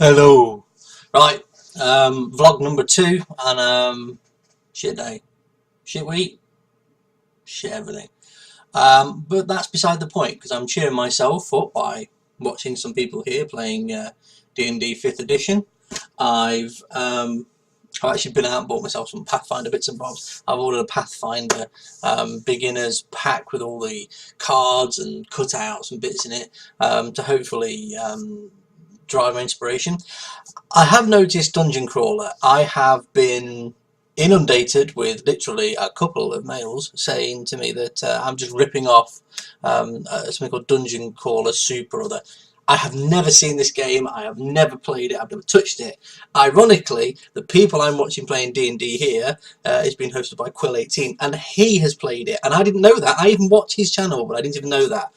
Hello. Right, vlog number 2, and shit day, shit week, shit everything. But that's beside the point, because I'm cheering myself up by watching some people here playing D&D 5th edition. I've actually been out and bought myself some Pathfinder bits and bobs. I've ordered a Pathfinder beginner's pack with all the cards and cutouts and bits in it to hopefully drive my inspiration. I have noticed Dungeon Crawler. I have been inundated with literally a couple of mails saying to me that I'm just ripping off something called Dungeon Crawler Super or other. I have never seen this game. I have never played it. I've never touched it. Ironically, the people I'm watching playing D&D here is being hosted by Quill18, and he has played it, and I didn't know that. I even watched his channel, but I didn't even know that.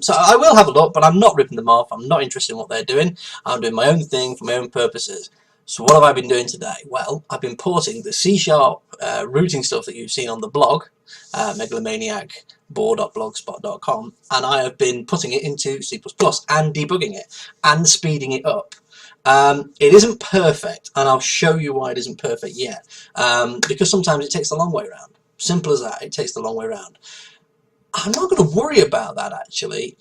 So I will have a look, but I'm not ripping them off. I'm not interested in what they're doing. I'm doing my own thing for my own purposes. So what have I been doing today? Well, I've been porting the C# routing stuff that you've seen on the blog, megalomaniacboard.blogspot.com, and I have been putting it into C++ and debugging it and speeding it up. It isn't perfect, and I'll show you why it isn't perfect yet, because sometimes it takes the long way around. Simple as that, it takes the long way around. I'm not going to worry about that, actually.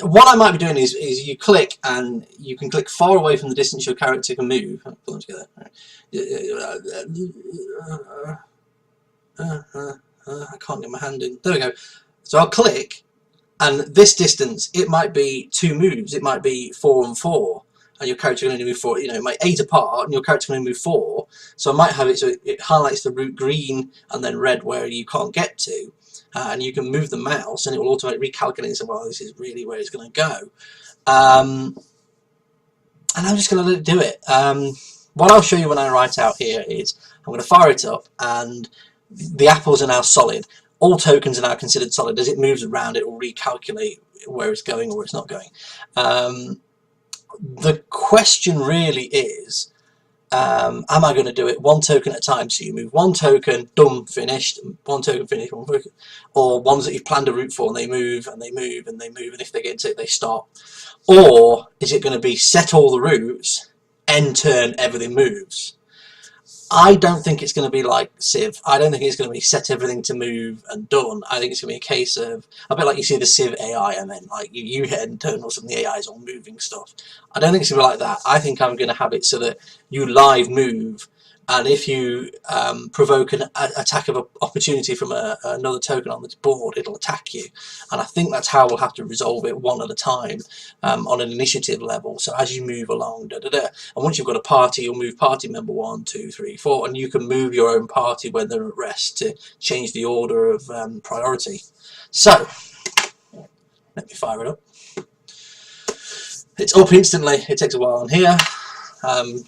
What I might be doing is you click, and you can click far away from the distance your character can move. Put them together. I can't get my hand in. There we go. So I'll click, and this distance, it might be 2 moves. It might be 4 and 4, and your character can only move 4. You know, it might 8 apart, and your character can only move 4. So I might have it so it highlights the route green and then red where you can't get to. And you can move the mouse and it will automatically recalculate and say, well, this is really where it's going to go. And I'm just going to let it do it. What I'll show you when I write out here is I'm going to fire it up, and the apples are now solid. All tokens are now considered solid. As it moves around, it will recalculate where it's going or where it's not going. The question really is, am I going to do it 1 token at a time? So you move 1 token, done, finished, 1 token, finished, 1 token, or ones that you've planned a route for, and they move and they move and they move, and if they get into it, they stop. Or is it going to be set all the routes, end turn, everything moves? I don't think it's going to be like Civ. I don't think it's going to be set everything to move and done. I think it's going to be a case of, a bit like you see the Civ AI, and then like you hit end turn or something, the AI is all moving stuff. I don't think it's going to be like that. I think I'm going to have it so that you live move, and if you provoke an attack of opportunity from another token on this board, it'll attack you. And I think that's how we'll have to resolve it, one at a time, on an initiative level. So as you move along, and once you've got a party, you'll move party member 1, 2, 3, 4, and you can move your own party when they're at rest to change the order of priority. So let me fire it up. It's up instantly. It takes a while on here.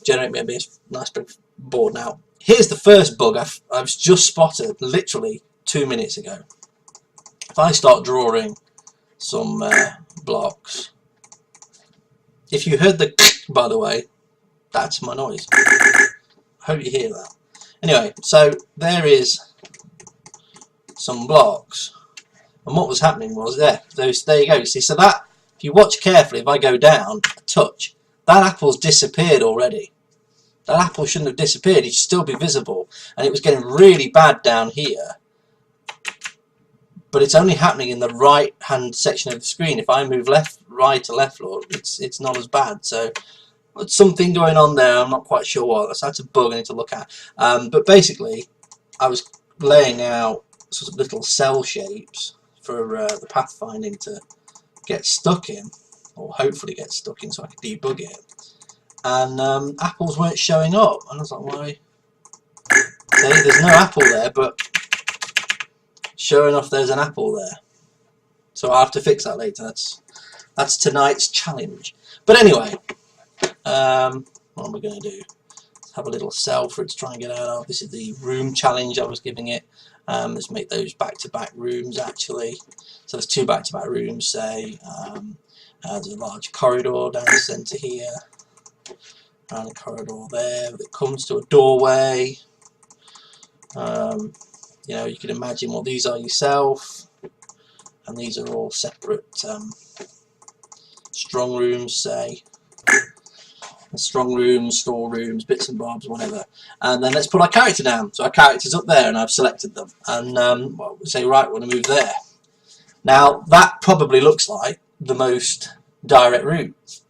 Generate me a nice big board. Now here's the first bug I've just spotted literally 2 minutes ago. If I start drawing some blocks, if you heard the by the way, that's my noise. I hope you hear that. Anyway, so there is some blocks, and what was happening was there you go. You see, so that, if you watch carefully, if I go down a touch, that apple's disappeared already. That apple shouldn't have disappeared. It should still be visible, and it was getting really bad down here. But it's only happening in the right hand section of the screen. If I move left, right to left, Lord, it's not as bad. So there's something going on there. I'm not quite sure what. That's a bug I need to look at. But basically, I was laying out sort of little cell shapes for the pathfinding to get stuck in, or hopefully get stuck in, so I could debug it. And apples weren't showing up, and I was like, why? There's no apple there, but sure enough, there's an apple there. So I'll have to fix that later. That's tonight's challenge. But anyway, what am I going to do? Have a little cell for it to try and get out of. This is the room challenge I was giving it. Let's make those back-to-back rooms, actually. So there's 2 back-to-back rooms, say. There's a large corridor down the centre here. Around a corridor there that comes to a doorway. You know, you can imagine what these are yourself, and these are all separate strong rooms, say. Strong rooms, store rooms, bits and bobs, whatever. And then let's put our character down. So our character's up there and I've selected them. And well, we say, right, we want to move there. Now, that probably looks like the most direct route.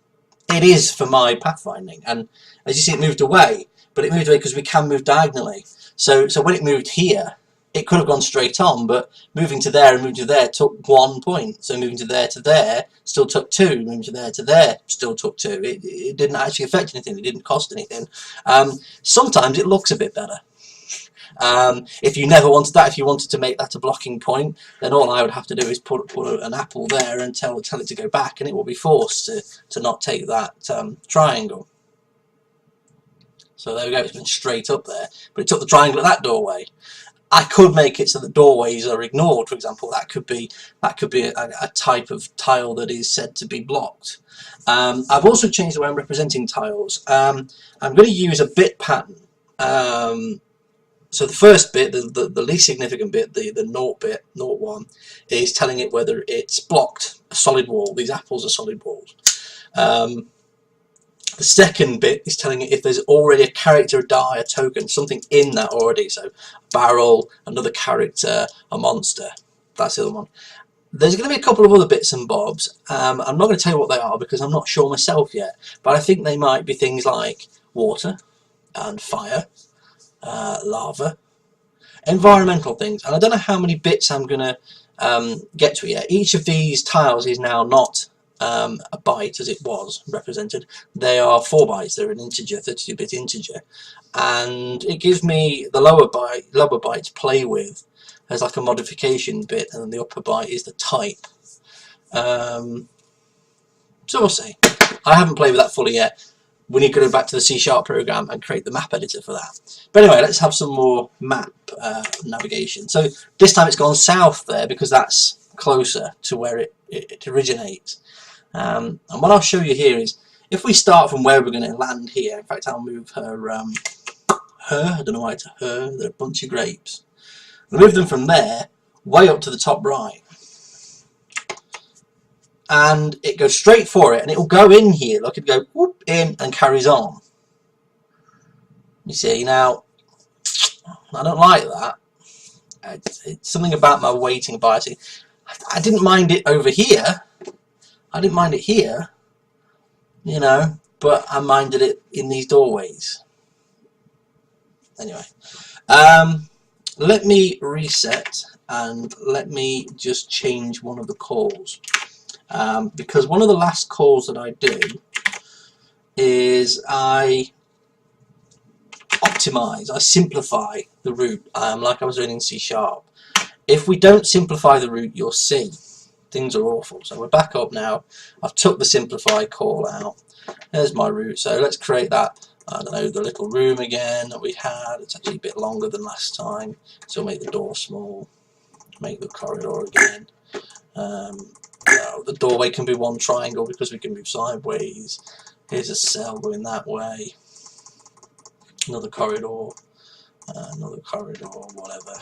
It is for my pathfinding. And as you see, it moved away. But it moved away because we can move diagonally. So when it moved here, it could have gone straight on, but moving to there and moving to there took 1 point. So moving to there still took 2. Moving to there still took 2. It didn't actually affect anything. It didn't cost anything. Sometimes it looks a bit better. If you never wanted that, if you wanted to make that a blocking point, then all I would have to do is put an apple there and tell it to go back, and it will be forced to not take that triangle. So there we go, it's been straight up there, but it took the triangle at that doorway. I could make it so that doorways are ignored, for example. That could be a type of tile that is said to be blocked. I've also changed the way I'm representing tiles. I'm going to use a bit pattern. So the first bit, the least significant bit, the 0 bit, 0, 1, is telling it whether it's blocked, a solid wall. These apples are solid walls. The second bit is telling it if there's already a character, a die, a token, something in that already. So barrel, another character, a monster. That's the other one. There's going to be a couple of other bits and bobs. I'm not going to tell you what they are because I'm not sure myself yet. But I think they might be things like water and fire, lava, environmental things. And I don't know how many bits I'm going to get to yet. Each of these tiles is now not a byte as it was represented. They are 4 bytes. They're an integer, 32-bit integer, and it gives me the lower byte to play with as like a modification bit, and then the upper byte is the type. So we'll see. I haven't played with that fully yet. We need to go back to the C# program and create the map editor for that. But anyway, let's have some more map navigation. So this time it's gone south there because that's closer to where it originates. And what I'll show you here is if we start from where we're going to land here. In fact, I'll move her. I don't know why it's a her. They're a bunch of grapes. We'll move them from there way up to the top right, and it goes straight for it, and it will go in here. Look, it'll go whoop in and carries on. You see, now I don't like that. It's something about my weighting biasing. I didn't mind it over here. I didn't mind it here, you know, but I minded it in these doorways. Anyway, let me reset and let me just change one of the calls, because one of the last calls that I do is I optimize, I simplify the route, like I was doing in C#. If we don't simplify the route, you'll see things are awful. So we're back up now. I've took the simplify call out. There's my route. So let's create that, I don't know, the little room again that we had. It's actually a bit longer than last time. So make the door small. Make the corridor again. The doorway can be one triangle because we can move sideways. Here's a cell going that way. Another corridor, whatever.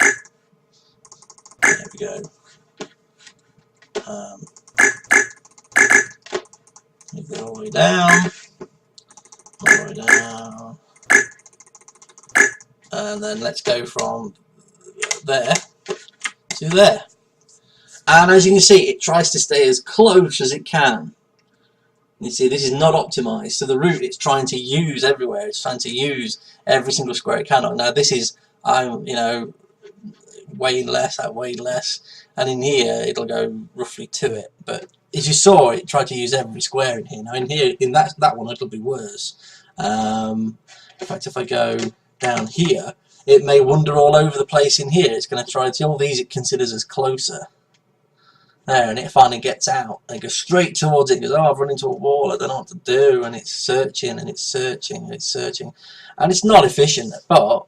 There we go. Move it all the way down, and then let's go from there to there. And as you can see, it tries to stay as close as it can. You see, this is not optimized, so the route it's trying to use everywhere. It's trying to use every single square it can. Now this is, you know, weighing less, outweighed less, and in here it'll go roughly to it. But as you saw, it tried to use every square in here. Now in here, in that one, it'll be worse. In fact, if I go down here, it may wander all over the place in here. It's going to try to all these it considers as closer. There, and it finally gets out and it goes straight towards it. It goes, oh, I've run into a wall, I don't know what to do, and it's searching and it's searching and it's searching, and it's not efficient. But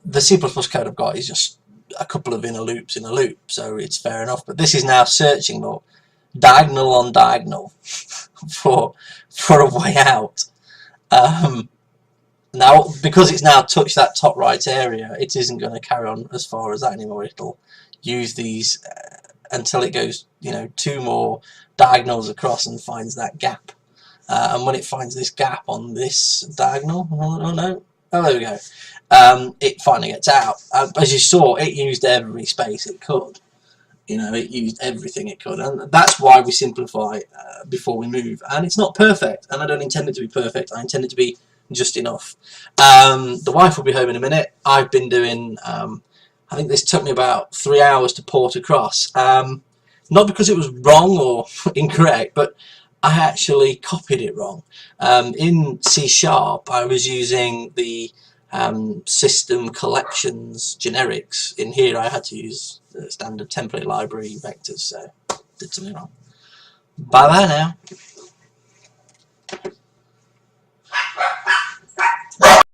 the C++ code I've got is just a couple of inner loops in a loop, so it's fair enough. But this is now searching, look, diagonal on diagonal for a way out. Now, because it's now touched that top right area, it isn't going to carry on as far as that anymore. It'll use these until it goes, you know, 2 more diagonals across and finds that gap. And when it finds this gap on this diagonal, oh no, oh there we go, it finally gets out. As you saw, it used every space it could. You know, it used everything it could, and that's why we simplify before we move. And it's not perfect, and I don't intend it to be perfect. I intend it to be just enough. The wife will be home in a minute. I've been doing, I think this took me about 3 hours to port across. Not because it was wrong or incorrect, but I actually copied it wrong. In C#, I was using the system collections generics. In here I had to use the standard template library vectors, so did something wrong. Bye bye now.